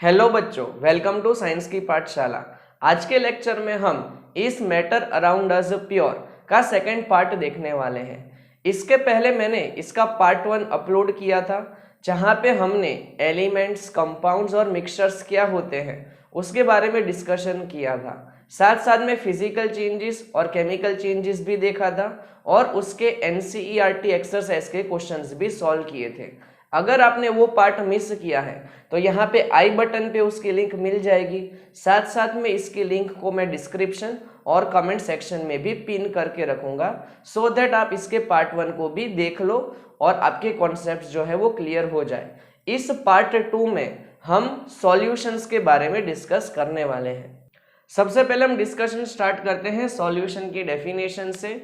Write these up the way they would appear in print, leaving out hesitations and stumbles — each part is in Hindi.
हेलो बच्चों, वेलकम टू साइंस की पाठशाला। आज के लेक्चर में हम इस मैटर अराउंड अस प्योर का सेकंड पार्ट देखने वाले हैं। इसके पहले मैंने इसका पार्ट 1 अपलोड किया था, जहां पे हमने एलिमेंट्स, कंपाउंड्स और मिक्सचर्स क्या होते हैं उसके बारे में डिस्कशन किया था। साथ साथ में फिजिकल चेंजेस और केमिकल चेंजेस भी देखा था और उसके एनसीईआरटी एक्सरसाइज के क्वेश्चंस भी सॉल्व किए थे। अगर आपने वो पार्ट मिस किया है तो यहाँ पे आई बटन पे उसकी लिंक मिल जाएगी। साथ साथ में इसकी लिंक को मैं डिस्क्रिप्शन और कमेंट सेक्शन में भी पिन करके रखूंगा, सो दैट आप इसके पार्ट 1 को भी देख लो और आपके कॉन्सेप्ट जो है वो क्लियर हो जाए। इस पार्ट 2 में हम सॉल्यूशंस के बारे में डिस्कस करने वाले हैं। सबसे पहले हम डिस्कशन स्टार्ट करते हैं सॉल्यूशन की डेफिनेशन से।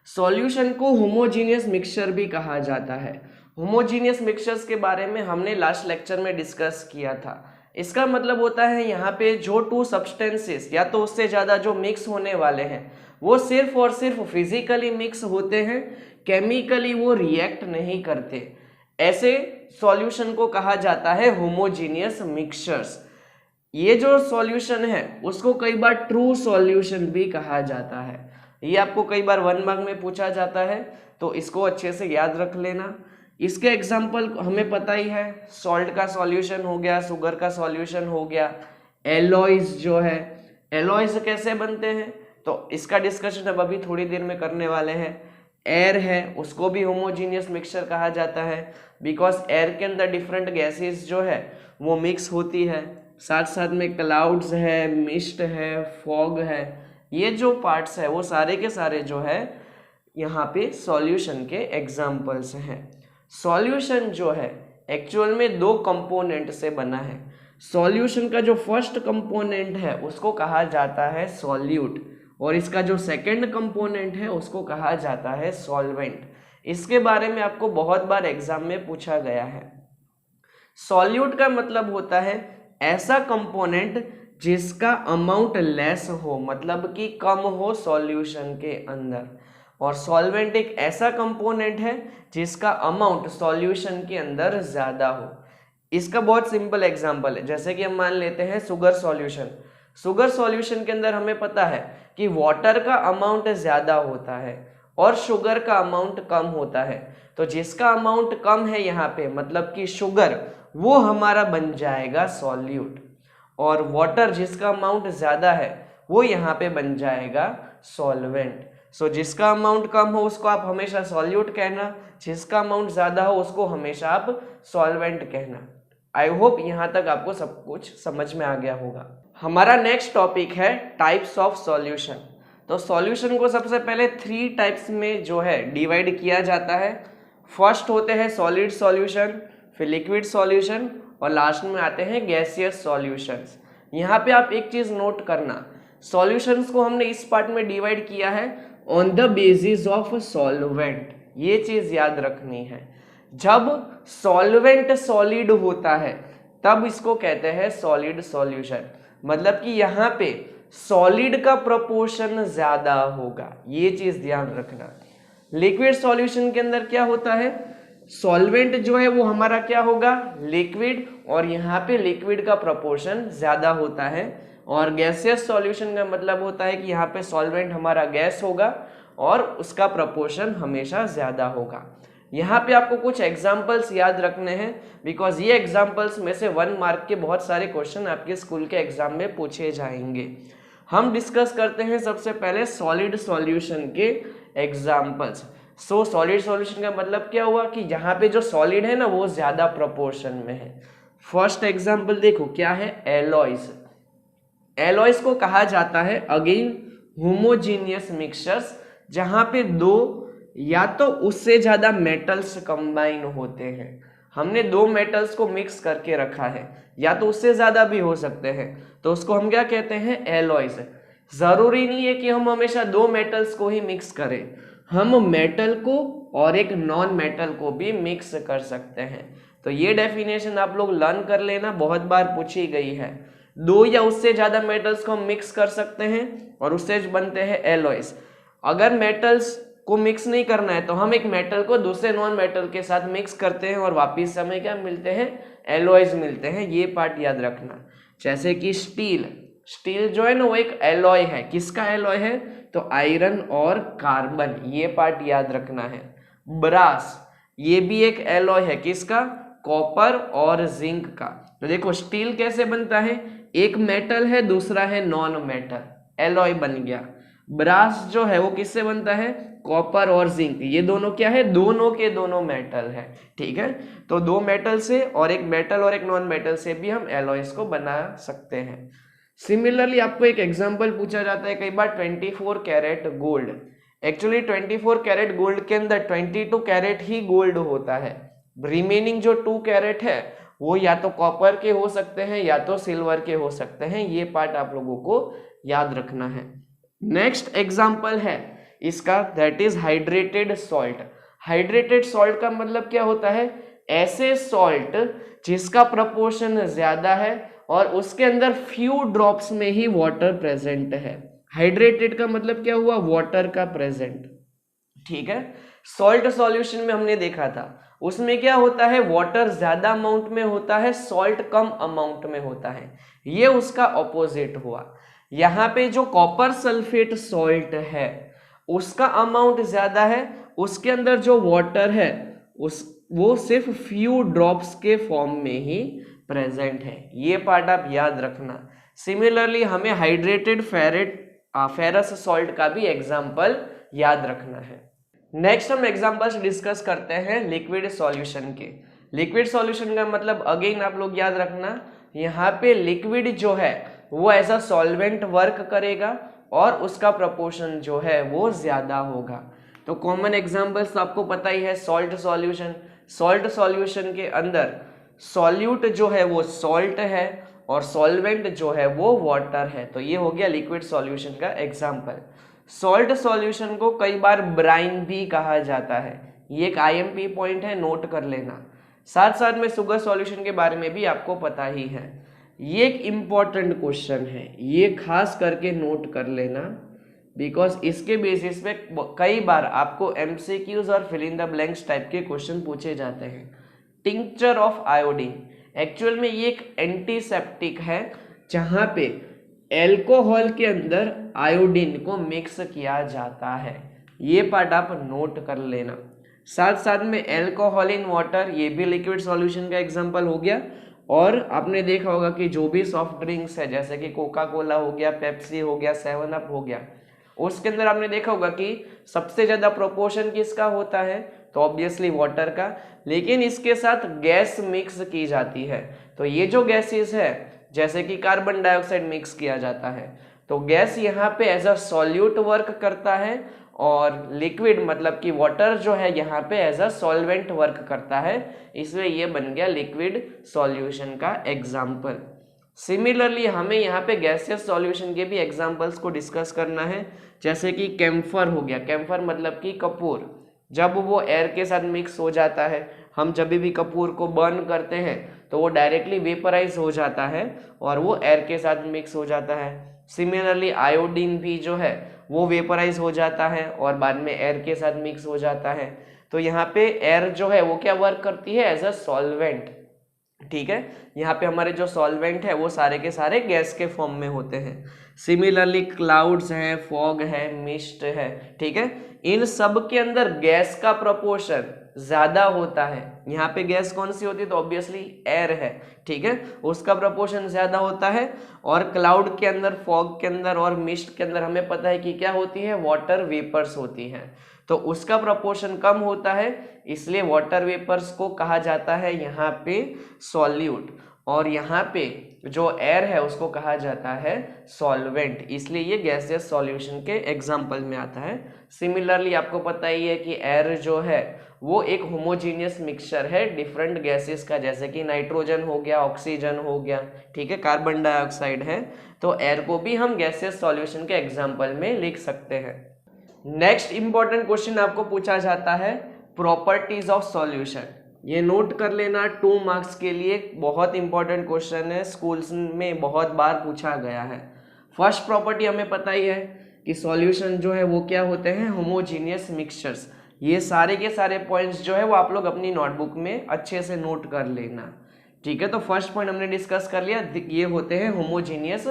सॉल्यूशन को होमोजीनियस मिक्सचर भी कहा जाता है। होमोजीनियस मिक्सचर्स के बारे में हमने लास्ट लेक्चर में डिस्कस किया था। इसका मतलब होता है यहाँ पे जो टू सब्सटेंसेस या तो उससे ज़्यादा जो मिक्स होने वाले हैं वो सिर्फ और सिर्फ फिजिकली मिक्स होते हैं, केमिकली वो रिएक्ट नहीं करते। ऐसे सॉल्यूशन को कहा जाता है होमोजीनियस मिक्सचर्स। ये जो सॉल्यूशन है उसको कई बार ट्रू सॉल्यूशन भी कहा जाता है। ये आपको कई बार 1 मार्क में पूछा जाता है, तो इसको अच्छे से याद रख लेना। इसके एग्जाम्पल हमें पता ही है, सॉल्ट का सॉल्यूशन हो गया, शुगर का सॉल्यूशन हो गया। एलॉयज जो है, एलॉयज कैसे बनते हैं तो इसका डिस्कशन अब अभी थोड़ी देर में करने वाले हैं। एयर है, उसको भी होमोजीनियस मिक्सचर कहा जाता है, बिकॉज एयर के अंदर डिफरेंट गैसेस जो है वो मिक्स होती है। साथ साथ में क्लाउड्स है, मिस्ट है, फॉग है, ये जो पार्ट्स है वो सारे के सारे जो है यहाँ पे सॉल्यूशन के एग्जाम्पल्स हैं। सॉल्यूशन जो है एक्चुअल में 2 कंपोनेंट से बना है। सॉल्यूशन का जो फर्स्ट कंपोनेंट है उसको कहा जाता है सॉल्यूट, और इसका जो सेकंड कंपोनेंट है उसको कहा जाता है सॉल्वेंट। इसके बारे में आपको बहुत बार एग्जाम में पूछा गया है। सॉल्यूट का मतलब होता है ऐसा कंपोनेंट जिसका अमाउंट लेस हो, मतलब कि कम हो सॉल्यूशन के अंदर। और सॉल्वेंट एक ऐसा कंपोनेंट है जिसका अमाउंट सॉल्यूशन के अंदर ज़्यादा हो। इसका बहुत सिंपल एग्जांपल है, जैसे कि हम मान लेते हैं शुगर सॉल्यूशन। शुगर सॉल्यूशन के अंदर हमें पता है कि वाटर का अमाउंट ज़्यादा होता है और शुगर का अमाउंट कम होता है। तो जिसका अमाउंट कम है यहाँ पे मतलब कि शुगर, वो हमारा बन जाएगा सॉल्यूट, और वाटर जिसका अमाउंट ज़्यादा है वो यहाँ पे बन जाएगा सॉल्वेंट। सो जिसका अमाउंट कम हो उसको आप हमेशा सॉल्यूट कहना, जिसका अमाउंट ज़्यादा हो उसको हमेशा आप सॉल्वेंट कहना। आई होप यहाँ तक आपको सब कुछ समझ में आ गया होगा। हमारा नेक्स्ट टॉपिक है टाइप्स ऑफ सॉल्यूशन। तो सॉल्यूशन को सबसे पहले 3 टाइप्स में जो है डिवाइड किया जाता है। फर्स्ट होते हैं सॉलिड सॉल्यूशन, फिर लिक्विड सॉल्यूशन और लास्ट में आते हैं गैसियस सॉल्यूशंस। यहाँ पे आप एक चीज़ नोट करना, सॉल्यूशंस को हमने इस पार्ट में डिवाइड किया है on the basis of solvent. ये चीज़ याद रखनी है, जब सॉल्वेंट सॉलिड होता है तब इसको कहते हैं सॉलिड सॉल्यूशन, मतलब कि यहाँ पे सॉलिड का प्रोपोर्शन ज़्यादा होगा, ये चीज़ ध्यान रखना। लिक्विड सॉल्यूशन के अंदर क्या होता है, सॉल्वेंट जो है वो हमारा क्या होगा, लिक्विड, और यहाँ पे लिक्विड का प्रोपोर्शन ज़्यादा होता है। और गैसियस सॉल्यूशन का मतलब होता है कि यहाँ पे सॉल्वेंट हमारा गैस होगा और उसका प्रोपोर्शन हमेशा ज़्यादा होगा। यहाँ पे आपको कुछ एग्जाम्पल्स याद रखने हैं, बिकॉज ये एग्जाम्पल्स में से 1 मार्क के बहुत सारे क्वेश्चन आपके स्कूल के एग्जाम में पूछे जाएंगे। हम डिस्कस करते हैं सबसे पहले सॉलिड सॉल्यूशन के एग्जाम्पल्स। सो सॉलिड सॉल्यूशन का मतलब क्या हुआ कि यहाँ पे जो सॉलिड है ना वो ज़्यादा प्रोपोर्शन में है। फर्स्ट एग्जाम्पल देखो क्या है, एलॉयज। एलॉयज को कहा जाता है अगेन होमोजीनियस मिक्सचर्स, जहाँ पे 2 या तो उससे ज़्यादा मेटल्स कंबाइन होते हैं। हमने 2 मेटल्स को मिक्स करके रखा है, या तो उससे ज़्यादा भी हो सकते हैं, तो उसको हम क्या कहते हैं, एलॉयज। ज़रूरी नहीं है कि हम हमेशा 2 मेटल्स को ही मिक्स करें, हम मेटल को और एक नॉन मेटल को भी मिक्स कर सकते हैं। तो ये डेफिनेशन आप लोग लर्न कर लेना, बहुत बार पूछी गई है। 2 या उससे ज़्यादा मेटल्स को हम मिक्स कर सकते हैं और उससे बनते हैं एलॉयज। अगर मेटल्स को मिक्स नहीं करना है तो हम एक मेटल को दूसरे नॉन मेटल के साथ मिक्स करते हैं और वापिस हमें क्या मिलते हैं, एलॉयज मिलते हैं। ये पार्ट याद रखना। जैसे कि स्टील, स्टील जो है ना वो एक एलॉय है। किसका एलॉय है, तो आयरन और कार्बन, ये पार्ट याद रखना है। ब्रास, ये भी एक एलॉय है। किसका, कॉपर और जिंक का। तो देखो स्टील कैसे बनता है, एक मेटल है दूसरा है नॉन मेटल, एलॉय बन गया। ब्रास जो है वो किससे बनता है, कॉपर और जिंक, ये दोनों क्या है, दोनों के दोनों मेटल है। ठीक है, तो दो मेटल से और एक मेटल और एक नॉन मेटल से भी हम एलॉयज को बना सकते हैं। सिमिलरली आपको एक एग्जांपल पूछा जाता है कई बार 24 carat gold. Actually 24 carat gold के अंदर 22 कैरेट ही गोल्ड होता है। रिमेनिंग जो 2 कैरेट है वो या तो कॉपर के हो सकते हैं या तो सिल्वर के हो सकते हैं। ये पार्ट आप लोगों को याद रखना है। नेक्स्ट एग्जांपल है इसका, that is hydrated salt. Hydrated salt का मतलब क्या होता है, ऐसे सॉल्ट जिसका प्रपोर्शन ज्यादा है और उसके अंदर फ्यू ड्रॉप्स में ही वाटर प्रेजेंट है। हाइड्रेटेड का मतलब क्या हुआ, वाटर का प्रेजेंट। ठीक है, सॉल्ट सॉल्यूशन में हमने देखा था उसमें क्या होता है, वाटर ज्यादा अमाउंट में होता है, सॉल्ट कम अमाउंट में होता है। ये उसका ऑपोजिट हुआ। यहाँ पे जो कॉपर सल्फेट सॉल्ट है उसका अमाउंट ज्यादा है, उसके अंदर जो वाटर है वो सिर्फ फ्यू ड्रॉप्स के फॉर्म में ही प्रेजेंट है। ये पार्ट आप याद रखना। सिमिलरली हमें हाइड्रेटेड फेरस सॉल्ट का भी एग्जाम्पल याद रखना है। नेक्स्ट हम एग्जांपल्स डिस्कस करते हैं लिक्विड सॉल्यूशन के। लिक्विड सॉल्यूशन का मतलब अगेन आप लोग याद रखना, यहाँ पे लिक्विड जो है वो एज अ सॉल्वेंट वर्क करेगा और उसका प्रपोर्शन जो है वो ज्यादा होगा। तो कॉमन एग्जांपल्स तो आपको पता ही है, सॉल्ट सॉल्यूशन। सॉल्ट सॉल्यूशन के अंदर सॉल्यूट जो है वो सॉल्ट है और सॉल्वेंट जो है वो वाटर है। तो ये हो गया लिक्विड सॉल्यूशन का एग्जाम्पल। सॉल्ट सॉल्यूशन को कई बार ब्राइन भी कहा जाता है। ये एक आईएमपी पॉइंट है, नोट कर लेना। साथ साथ में शुगर सॉल्यूशन के बारे में भी आपको पता ही है। ये एक इम्पॉर्टेंट क्वेश्चन है, ये खास करके नोट कर लेना, बिकॉज इसके बेसिस पे कई बार आपको एमसीक्यूज और fill in the blanks type के क्वेश्चन पूछे जाते हैं। टिंक्चर ऑफ आयोडीन, एक्चुअल में ये एक एंटीसेप्टिक है जहां पे एल्कोहल के अंदर आयोडीन को मिक्स किया जाता है। ये पार्ट आप नोट कर लेना। साथ साथ में एल्कोहल इन वाटर, ये भी लिक्विड सॉल्यूशन का एग्जांपल हो गया। और आपने देखा होगा कि जो भी सॉफ्ट ड्रिंक्स है जैसे कि कोका कोला हो गया, पेप्सी हो गया, 7 अप हो गया, उसके अंदर आपने देखा होगा कि सबसे ज्यादा प्रोपोर्शन किसका होता है, तो ऑब्वियसली वाटर का। लेकिन इसके साथ गैस मिक्स की जाती है। तो ये जो गैसेस है जैसे कि कार्बन डाइऑक्साइड मिक्स किया जाता है, तो गैस यहाँ पे एज अ सॉल्यूट वर्क करता है और लिक्विड मतलब कि वाटर जो है यहाँ पे एज अ सॉल्वेंट वर्क करता है। इसलिए ये बन गया लिक्विड सॉल्यूशन का एग्जाम्पल। सिमिलरली हमें यहाँ पे गैसियस सॉल्यूशन के भी एग्जाम्पल्स को डिस्कस करना है। जैसे कि कैम्फर हो गया, कैम्फर मतलब कि कपूर, जब वो एयर के साथ मिक्स हो जाता है, हम जब भी कपूर को बर्न करते हैं तो वो डायरेक्टली वेपराइज हो जाता है और वो एयर के साथ मिक्स हो जाता है। सिमिलरली आयोडीन भी जो है वो वेपराइज हो जाता है और बाद में एयर के साथ मिक्स हो जाता है। तो यहाँ पे एयर जो है वो क्या वर्क करती है, एज अ सॉल्वेंट। ठीक है, यहाँ पे हमारे जो सॉल्वेंट है वो सारे के सारे गैस के फॉर्म में होते हैं। सिमिलरली क्लाउड्स हैं, फॉग है, मिस्ट है, ठीक है, इन सब के अंदर गैस का प्रोपोर्शन ज्यादा होता है। यहाँ पे गैस कौन सी होती है, तो ऑब्वियसली एयर है, ठीक है, उसका प्रोपोर्शन ज्यादा होता है। और क्लाउड के अंदर, फॉग के अंदर और मिस्ट के अंदर हमें पता है कि क्या होती है, वाटर वेपर्स होती है, तो उसका प्रोपोर्शन कम होता है। इसलिए वाटर वेपर्स को कहा जाता है यहाँ पे सॉल्यूट, और यहाँ पे जो एयर है उसको कहा जाता है सॉल्वेंट। इसलिए ये गैसियस सॉल्यूशन के एग्जाम्पल में आता है। सिमिलरली आपको पता ही है कि एयर जो है वो एक होमोजीनियस मिक्सचर है डिफरेंट गैसेस का, जैसे कि नाइट्रोजन हो गया, ऑक्सीजन हो गया, ठीक है, कार्बन डाइऑक्साइड है। तो एयर को भी हम गैसियस सॉल्यूशन के एग्जाम्पल में लिख सकते हैं। नेक्स्ट इंपॉर्टेंट क्वेश्चन आपको पूछा जाता है प्रॉपर्टीज ऑफ सॉल्यूशन। ये नोट कर लेना, 2 मार्क्स के लिए बहुत इंपॉर्टेंट क्वेश्चन है, स्कूल्स में बहुत बार पूछा गया है। फर्स्ट प्रॉपर्टी हमें पता ही है, कि सॉल्यूशन जो है वो क्या होते हैं, होमोजीनियस मिक्सचर्स। ये सारे के सारे पॉइंट्स जो है वो आप लोग अपनी नोटबुक में अच्छे से नोट कर लेना, ठीक है। तो फर्स्ट पॉइंट हमने डिस्कस कर लिया, ये होते हैं होमोजीनियस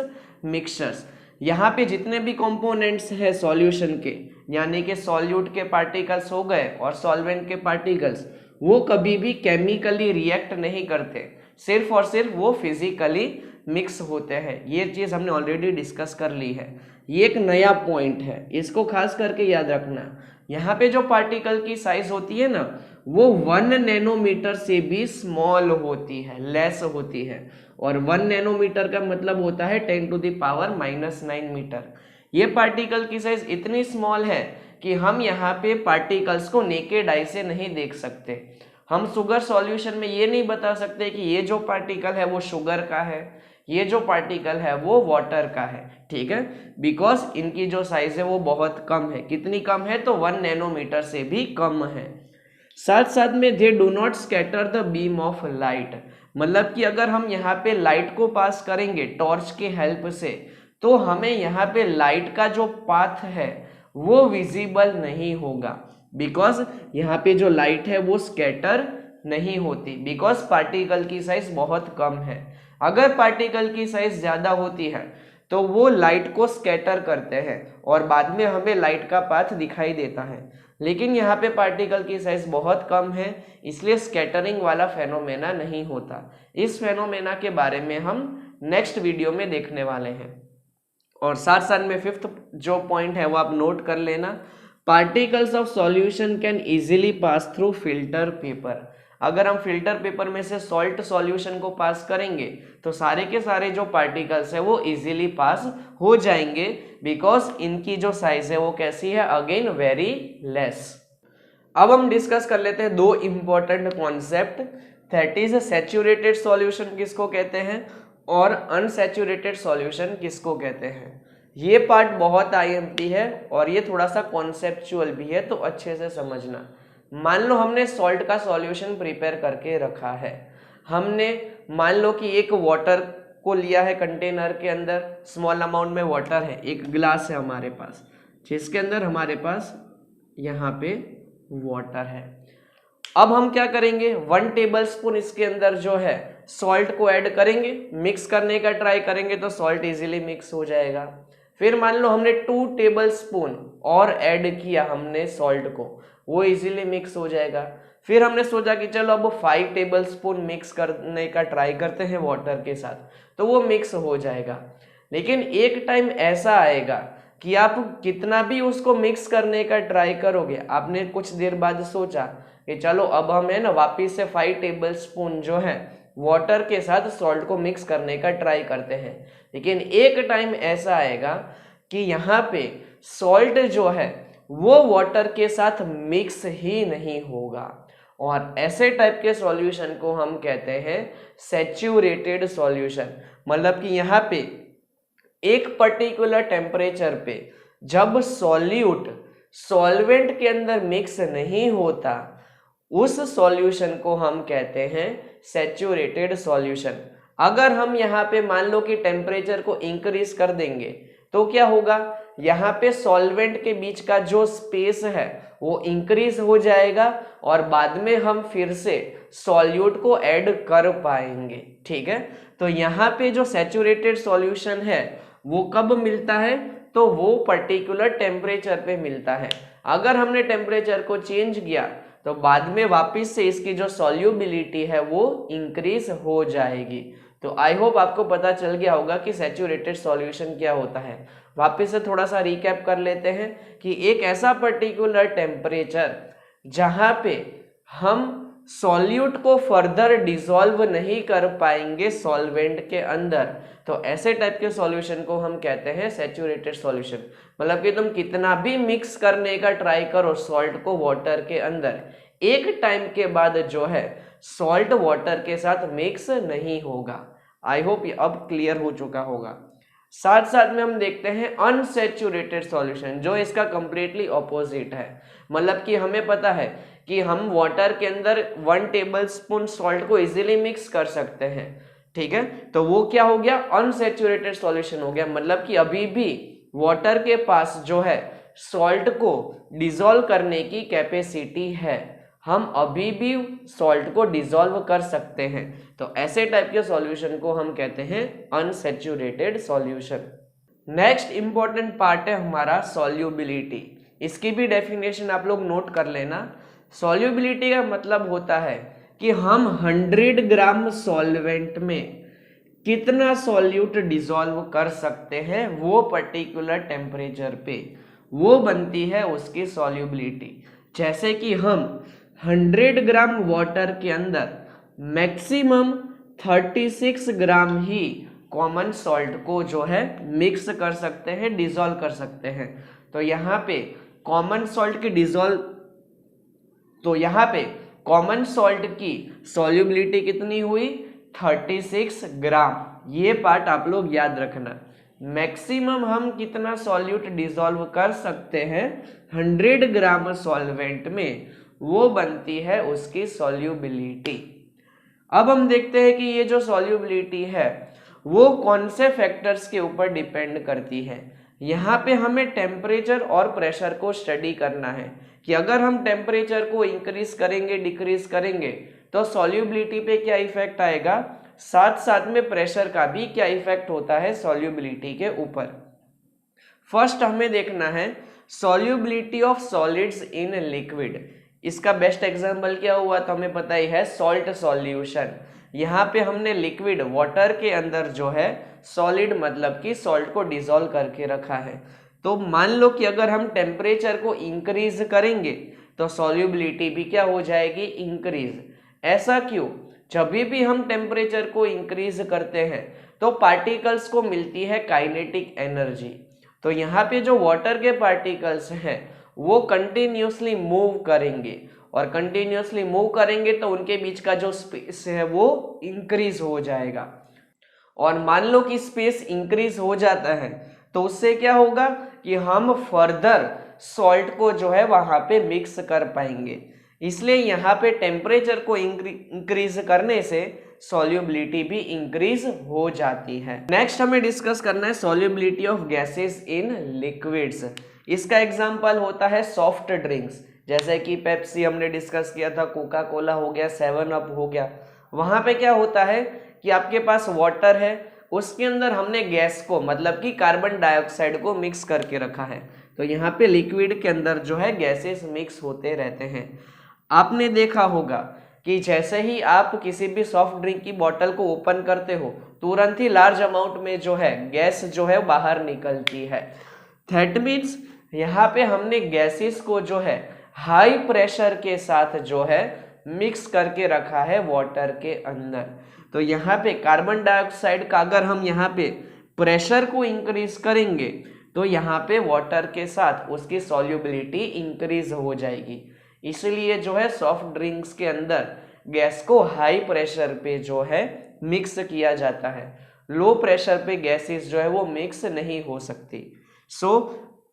मिक्सचर्स। यहाँ पे जितने भी कंपोनेंट्स है सॉल्यूशन के, यानी कि सॉल्यूट के पार्टिकल्स हो गए और सॉल्वेंट के पार्टिकल्स, वो कभी भी केमिकली रिएक्ट नहीं करते, सिर्फ और सिर्फ वो फिजिकली मिक्स होते हैं। ये चीज़ हमने ऑलरेडी डिस्कस कर ली है। ये एक नया पॉइंट है, इसको खास करके याद रखना। यहाँ पे जो पार्टिकल की साइज होती है ना, वो 1 नैनोमीटर से भी स्मॉल होती है, लेस होती है। और 1 नैनोमीटर का मतलब होता है 10⁻⁻⁹ मीटर। ये पार्टिकल की साइज इतनी स्मॉल है कि हम यहाँ पे पार्टिकल्स को नेकेड आई से नहीं देख सकते। हम शुगर सॉल्यूशन में ये नहीं बता सकते कि ये जो पार्टिकल है वो शुगर का है, ये जो पार्टिकल है वो वाटर का है, ठीक है, बिकॉज इनकी जो साइज है वो बहुत कम है। कितनी कम है, तो 1 नैनोमीटर से भी कम है। साथ साथ में they do not scatter the beam of light, मतलब कि अगर हम यहाँ पे लाइट को पास करेंगे टॉर्च के हेल्प से, तो हमें यहाँ पे लाइट का जो पाथ है वो विजिबल नहीं होगा, बिकॉज यहाँ पे जो लाइट है वो स्कैटर नहीं होती, बिकॉज पार्टिकल की साइज बहुत कम है। अगर पार्टिकल की साइज ज़्यादा होती है तो वो लाइट को स्कैटर करते हैं और बाद में हमें लाइट का पाथ दिखाई देता है। लेकिन यहाँ पे पार्टिकल की साइज बहुत कम है, इसलिए स्कैटरिंग वाला फेनोमेना नहीं होता। इस फेनोमेना के बारे में हम नेक्स्ट वीडियो में देखने वाले हैं। और साथ साथ में फिफ्थ जो पॉइंट है वो आप नोट कर लेना, particles of solution can easily pass through filter paper. अगर हम फिल्टर पेपर में से सॉल्ट सॉल्यूशन को पास करेंगे तो सारे के सारे जो पार्टिकल्स है वो इजीली पास हो जाएंगे, बिकॉज इनकी जो साइज है वो कैसी है, अगेन वेरी लेस। अब हम डिस्कस कर लेते हैं दो important concept, that is saturated solution किसको कहते हैं और अनसैचुरेटेड सॉल्यूशन किसको कहते हैं। ये पार्ट बहुत आईएमपी है और ये थोड़ा सा कॉन्सेप्चुअल भी है, तो अच्छे से समझना। मान लो हमने सॉल्ट का सॉल्यूशन प्रिपेयर करके रखा है, हमने मान लो कि एक वाटर को लिया है कंटेनर के अंदर, स्मॉल अमाउंट में वाटर है, एक ग्लास है हमारे पास जिसके अंदर हमारे पास यहाँ पे वाटर है। अब हम क्या करेंगे, 1 टेबलस्पून इसके अंदर जो है सॉल्ट को ऐड करेंगे, मिक्स करने का ट्राई करेंगे तो सॉल्ट इजीली मिक्स हो जाएगा। फिर मान लो हमने 2 टेबलस्पून और ऐड किया हमने सॉल्ट को, वो इजीली मिक्स हो जाएगा। फिर हमने सोचा कि चलो अब 5 टेबलस्पून मिक्स करने का ट्राई करते हैं वाटर के साथ, तो वो मिक्स हो जाएगा। लेकिन एक टाइम ऐसा आएगा कि आप कितना भी उसको मिक्स करने का ट्राई करोगे, आपने कुछ देर बाद सोचा कि चलो अब हम है ना वापिस से 5 टेबलस्पून जो है वाटर के साथ सॉल्ट को मिक्स करने का ट्राई करते हैं। लेकिन एक टाइम ऐसा आएगा कि यहाँ पे सॉल्ट जो है वो वाटर के साथ मिक्स ही नहीं होगा, और ऐसे टाइप के सॉल्यूशन को हम कहते हैं सैचुरेटेड सॉल्यूशन। मतलब कि यहाँ पे एक पर्टिकुलर टेम्परेचर पे जब सॉल्यूट सॉल्वेंट के अंदर मिक्स नहीं होता, उस सॉल्यूशन को हम कहते हैं सैचुरेटेड सॉल्यूशन। अगर हम यहाँ पे मान लो कि टेम्परेचर को इंक्रीज कर देंगे तो क्या होगा, यहाँ पे सॉल्वेंट के बीच का जो स्पेस है वो इंक्रीज हो जाएगा और बाद में हम फिर से सॉल्यूट को ऐड कर पाएंगे, ठीक है। तो यहाँ पे जो सैचुरेटेड सॉल्यूशन है वो कब मिलता है, तो वो पर्टिकुलर टेम्परेचर पे मिलता है। अगर हमने टेम्परेचर को चेंज किया तो बाद में वापस से इसकी जो सॉल्युबिलिटी है वो इंक्रीज हो जाएगी। तो आई होप आपको पता चल गया होगा कि सैचुरेटेड सॉल्यूशन क्या होता है। वापस से थोड़ा सा रिकैप कर लेते हैं कि एक ऐसा पर्टिकुलर टेम्परेचर जहाँ पे हम सॉल्यूट को फर्दर डिसॉल्व नहीं कर पाएंगे सॉल्वेंट के अंदर, तो ऐसे टाइप के सॉल्यूशन को हम कहते हैं सैचुरेटेड सॉल्यूशन। मतलब कि तुम कितना भी मिक्स करने का ट्राई करो सॉल्ट को वाटर के अंदर, एक टाइम के बाद जो है सॉल्ट वाटर के साथ मिक्स नहीं होगा। आई होप ये अब क्लियर हो चुका होगा। साथ साथ में हम देखते हैं अनसैचुरेटेड सॉल्यूशन, जो इसका कंप्लीटली ऑपोजिट है। मतलब कि हमें पता है कि हम वाटर के अंदर 1 टेबलस्पून सॉल्ट को इजीली मिक्स कर सकते हैं, ठीक है। तो वो क्या हो गया, अनसैचुरेटेड सॉल्यूशन हो गया। मतलब कि अभी भी वाटर के पास जो है सॉल्ट को डिसॉल्व करने की कैपेसिटी है, हम अभी भी सॉल्ट को डिसॉल्व कर सकते हैं। तो ऐसे टाइप के सॉल्यूशन को हम कहते हैं unsaturated solution. Next important part है हमारा सॉल्युबिलिटी। इसकी भी डेफिनेशन आप लोग नोट कर लेना। सॉल्युबिलिटी का मतलब होता है कि हम 100 ग्राम सॉल्वेंट में कितना सॉल्यूट डिसॉल्व कर सकते हैं वो पर्टिकुलर टेम्परेचर पे, वो बनती है उसकी सॉल्युबिलिटी। जैसे कि हम 100 ग्राम वाटर के अंदर मैक्सिमम 36 ग्राम ही कॉमन सॉल्ट को जो है मिक्स कर सकते हैं, डिसॉल्व कर सकते हैं। तो यहाँ पे कॉमन सॉल्ट की कॉमन सॉल्ट की सॉल्युबिलिटी कितनी हुई? 36 ग्राम। ये पार्ट आप लोग याद रखना। मैक्सिमम हम कितना सॉल्यूट डिसॉल्व कर सकते हैं 100 ग्राम सॉल्वेंट में, वो बनती है उसकी सॉल्युबिलिटी। अब हम देखते हैं कि ये जो सॉल्युबिलिटी है वो कौन से फैक्टर्स के ऊपर डिपेंड करती है। यहाँ पे हमें टेम्परेचर और प्रेशर को स्टडी करना है कि अगर हम टेम्परेचर को इंक्रीज करेंगे, डिक्रीज करेंगे, तो सॉल्युबिलिटी पे क्या इफेक्ट आएगा, साथ साथ में प्रेशर का भी क्या इफेक्ट होता है सॉल्युबिलिटी के ऊपर। फर्स्ट हमें देखना है solubility of solids in liquid. इसका बेस्ट एग्जांपल क्या हुआ तो हमें पता ही है, सॉल्ट सॉल्यूशन। यहाँ पे हमने लिक्विड वाटर के अंदर जो है सॉलिड मतलब कि सॉल्ट को डिसॉल्व करके रखा है। तो मान लो कि अगर हम टेम्परेचर को इंक्रीज करेंगे तो सॉल्युबिलिटी भी क्या हो जाएगी, इंक्रीज। ऐसा क्यों? जब भी हम टेम्परेचर को इंक्रीज करते हैं तो पार्टिकल्स को मिलती है काइनेटिक एनर्जी। तो यहाँ पे जो वाटर के पार्टिकल्स हैं वो कंटिन्यूसली मूव करेंगे, और कंटिन्यूसली मूव करेंगे तो उनके बीच का जो स्पेस है वो इंक्रीज हो जाएगा। और मान लो कि स्पेस इंक्रीज हो जाता है तो उससे क्या होगा कि हम फर्दर सॉल्ट को जो है वहां पे मिक्स कर पाएंगे। इसलिए यहाँ पे टेम्परेचर को इंक्रीज करने से सॉल्युबिलिटी भी इंक्रीज हो जाती है। नेक्स्ट हमें डिस्कस करना है solubility of gases in liquids. इसका एग्जांपल होता है सॉफ्ट ड्रिंक्स, जैसे कि पेप्सी हमने डिस्कस किया था, कोका कोला हो गया, 7 अप हो गया। वहां पे क्या होता है कि आपके पास वाटर है, उसके अंदर हमने गैस को मतलब कि कार्बन डाइऑक्साइड को मिक्स करके रखा है। तो यहाँ पे लिक्विड के अंदर जो है गैसेस मिक्स होते रहते हैं। आपने देखा होगा कि जैसे ही आप किसी भी सॉफ्ट ड्रिंक की बोतल को ओपन करते हो तुरंत ही लार्ज अमाउंट में जो है गैस जो है बाहर निकलती है। दैट मीन्स यहाँ पे हमने गैसेस को जो है हाई प्रेशर के साथ जो है मिक्स करके रखा है वाटर के अंदर। तो यहाँ पे कार्बन डाइऑक्साइड का अगर हम यहाँ पे प्रेशर को इंक्रीज करेंगे तो यहाँ पे वाटर के साथ उसकी सॉल्युबिलिटी इंक्रीज हो जाएगी। इसलिए जो है सॉफ्ट ड्रिंक्स के अंदर गैस को हाई प्रेशर पे जो है मिक्स किया जाता है। लो प्रेशर पे गैसेस जो है वो मिक्स नहीं हो सकती। सो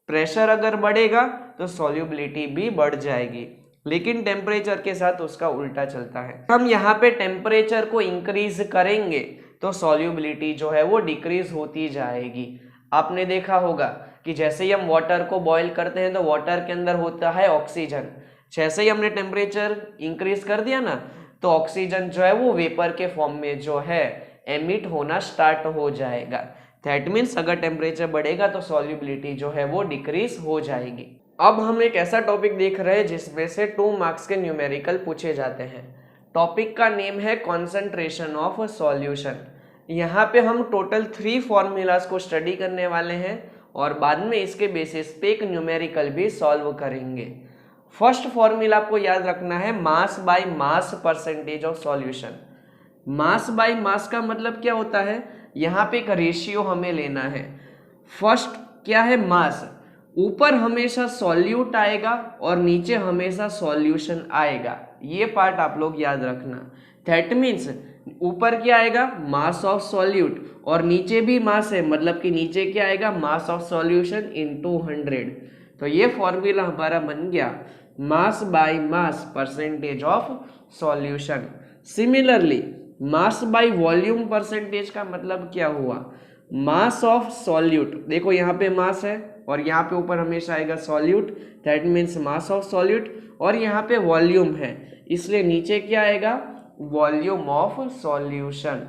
प्रेशर अगर बढ़ेगा तो सॉल्युबिलिटी भी बढ़ जाएगी, लेकिन टेम्परेचर के साथ उसका उल्टा चलता है। हम यहाँ पे टेम्परेचर को इंक्रीज करेंगे तो सॉल्युबिलिटी जो है वो डिक्रीज होती जाएगी। आपने देखा होगा कि जैसे ही हम वाटर को बॉईल करते हैं तो वाटर के अंदर होता है ऑक्सीजन। जैसे ही हमने टेम्परेचर इंक्रीज कर दिया ना तो ऑक्सीजन जो है वो वेपर के फॉर्म में जो है एमिट होना स्टार्ट हो जाएगा। दैट मीन्स अगर टेम्परेचर बढ़ेगा तो सॉल्युबिलिटी जो है वो डिक्रीज हो जाएगी। अब हम एक ऐसा टॉपिक देख रहे हैं जिसमें से 2 मार्क्स के न्यूमेरिकल पूछे जाते हैं। टॉपिक का नेम है कॉन्सेंट्रेशन ऑफ सॉल्यूशन। यहाँ पे हम टोटल 3 फॉर्मूलाज को स्टडी करने वाले हैं और बाद में इसके बेसिस पे एक न्यूमेरिकल भी सॉल्व करेंगे। फर्स्ट फॉर्मूला आपको याद रखना है mass by mass percentage of solution. Mass by mass का मतलब क्या होता है, यहाँ पे एक रेशियो हमें लेना है। फर्स्ट क्या है, मास। ऊपर हमेशा सॉल्यूट आएगा और नीचे हमेशा सॉल्यूशन आएगा, ये पार्ट आप लोग याद रखना। दैट मीन्स ऊपर क्या आएगा, मास ऑफ सॉल्यूट, और नीचे भी मास है, मतलब कि नीचे क्या आएगा, मास ऑफ सॉल्यूशन इनटू 100। तो ये फॉर्मूला हमारा बन गया mass by mass percentage of solution. Similarly mass by volume percentage का मतलब क्या हुआ, मास ऑफ सॉल्यूट, देखो यहाँ पे मास है और यहाँ पे ऊपर हमेशा आएगा solute, that means mass of solute, और यहाँ पे वॉल्यूम है इसलिए नीचे क्या आएगा, वॉल्यूम ऑफ सॉल्यूशन,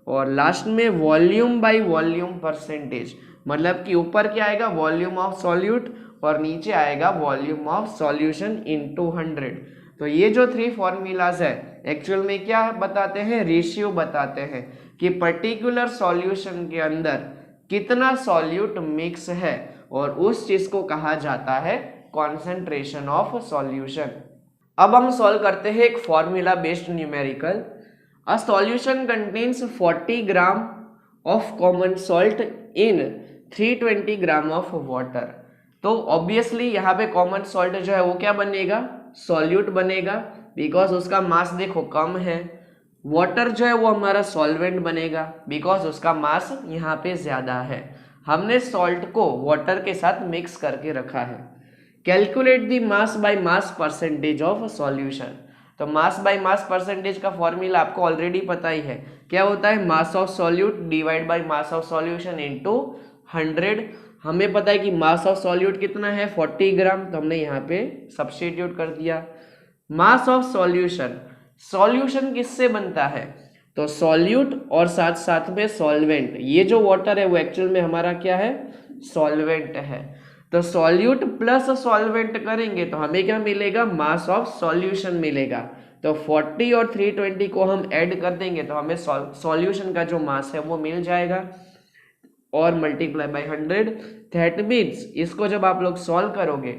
और लास्ट में वॉल्यूम बाय वॉल्यूम परसेंटेज, मतलब कि ऊपर क्या आएगा, वॉल्यूम ऑफ सॉल्यूट, और नीचे आएगा वॉल्यूम ऑफ सॉल्यूशन इनटू 100। तो ये जो 3 फॉर्मूलाज है एक्चुअल में क्या बताते हैं, रेशियो बताते हैं कि पर्टिकुलर सॉल्यूशन के अंदर कितना सॉल्यूट मिक्स है, और उस चीज को कहा जाता है कॉन्सेंट्रेशन ऑफ सॉल्यूशन। अब हम सॉल्व करते हैं एक formula based numerical. A solution contains 40 gram of common salt in 320 gram of water. तो ऑब्वियसली यहाँ पे कॉमन सॉल्ट जो है वो क्या बनेगा, सॉल्यूट बनेगा, बिकॉज उसका मास देखो कम है। वाटर जो है वो हमारा सॉल्वेंट बनेगा, बिकॉज उसका मास यहाँ पे ज्यादा है। हमने सॉल्ट को वाटर के साथ मिक्स करके रखा है। Calculate the mass by mass percentage of solution. तो मास बाय मास परसेंटेज का फॉर्मूला आपको ऑलरेडी पता ही है, क्या होता है, mass of solute divide by mass of solution into 100। हमें पता है कि मास ऑफ सॉल्यूट कितना है, 40 ग्राम, तो हमने यहाँ पे सब्स्टिट्यूट कर दिया। मास ऑफ सॉल्यूशन, सॉल्यूशन किससे बनता है, तो सॉल्यूट और साथ साथ में सॉल्वेंट। ये जो वाटर है वो एक्चुअल में हमारा क्या है, सॉल्वेंट है। तो सॉल्यूट प्लस सॉल्वेंट करेंगे तो हमें क्या मिलेगा, मास ऑफ सॉल्यूशन मिलेगा। तो 40 और 320 को हम ऐड कर देंगे तो हमें सॉल्यूशन का जो मास है वो मिल जाएगा, और मल्टीप्लाई बाय 100। दैट मीन्स इसको जब आप लोग सॉल्व करोगे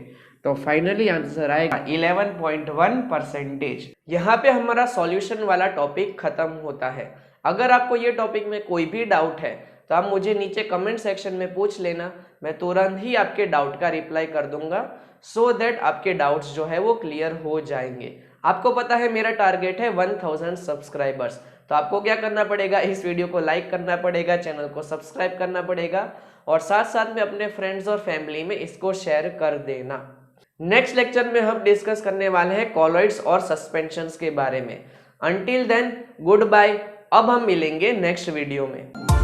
तो फाइनली आंसर आएगा 11.1%। यहाँ पे हमारा सॉल्यूशन वाला टॉपिक खत्म होता है। अगर आपको ये टॉपिक में कोई भी डाउट है तो आप मुझे नीचे कमेंट सेक्शन में पूछ लेना, मैं तुरंत ही आपके डाउट का रिप्लाई कर दूंगा, सो दैट आपके डाउट्स जो है वो क्लियर हो जाएंगे। आपको पता है मेरा टारगेट है 1000 सब्सक्राइबर्स, तो आपको क्या करना पड़ेगा, इस वीडियो को लाइक करना पड़ेगा, चैनल को सब्सक्राइब करना पड़ेगा, और साथ साथ में अपने फ्रेंड्स और फैमिली में इसको शेयर कर देना। नेक्स्ट लेक्चर में हम डिस्कस करने वाले हैं कॉलॉइड्स और सस्पेंशंस के बारे में। Until then good bye. अब हम मिलेंगे नेक्स्ट वीडियो में।